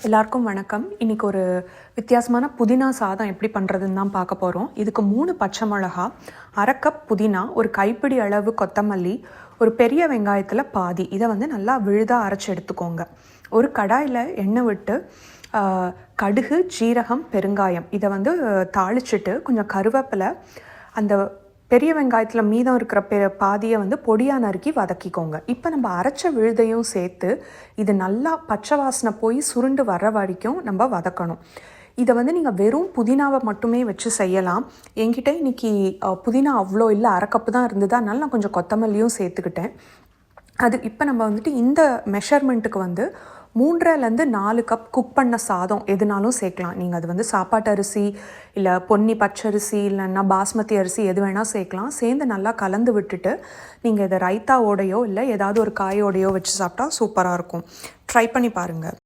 எல்லாருக்கும் வணக்கம். இன்றைக்கி ஒரு வித்தியாசமான புதினா சாதம் எப்படி பண்ணுறதுன்னு தான் பார்க்க போகிறோம். இதுக்கு 3 பச்சை மிளகா, 1/2 கப் புதினா, ஒரு கைப்பிடி அளவு கொத்தமல்லி, ஒரு பெரிய வெங்காயத்தில் பாதி, இதை நல்லா விழுதாக அரைச்சி எடுத்துக்கோங்க. ஒரு கடாயில் எண்ணெய் விட்டு கடுகு, ஜீரகம், பெருங்காயம் இதை தாளிச்சிட்டு கொஞ்சம் கருவேப்பிலை, அந்த பெரிய வெங்காயத்தில் மீதம் இருக்கிற பாதியை பொடியாக நறுக்கி வதக்கிக்கோங்க. இப்போ நம்ம அரைச்ச விழுதையும் சேர்த்து இது நல்லா பச்சை வாசனை போய் சுருண்டு வர்ற வரைக்கும் நம்ம வதக்கணும். இதை நீங்கள் வெறும் புதினாவை மட்டுமே வச்சு செய்யலாம். என்கிட்ட இன்றைக்கி புதினா அவ்வளோ இல்லை, 1/2 கப்பு தான் இருந்தது. அதனால நான் கொஞ்சம் கொத்தமல்லியும் சேர்த்துக்கிட்டேன். அது இப்போ நம்ம இந்த மெஷர்மெண்ட்டுக்கு 3லேருந்து 4 கப் குக் பண்ண சாதம் எதுனாலும் சேர்க்கலாம். நீங்கள் அது சாப்பாட்டு அரிசி, இல்லை பொன்னி பச்சரிசி, இல்லைன்னா பாஸ்மதி அரிசி, எது வேணால் சேர்க்கலாம். சேர்ந்து நல்லா கலந்து விட்டுட்டு நீங்கள் இதை ரைத்தாவோடையோ இல்லை ஏதாவது ஒரு காயோடையோ வச்சு சாப்பிட்டா சூப்பராக இருக்கும். ட்ரை பண்ணி பாருங்கள்.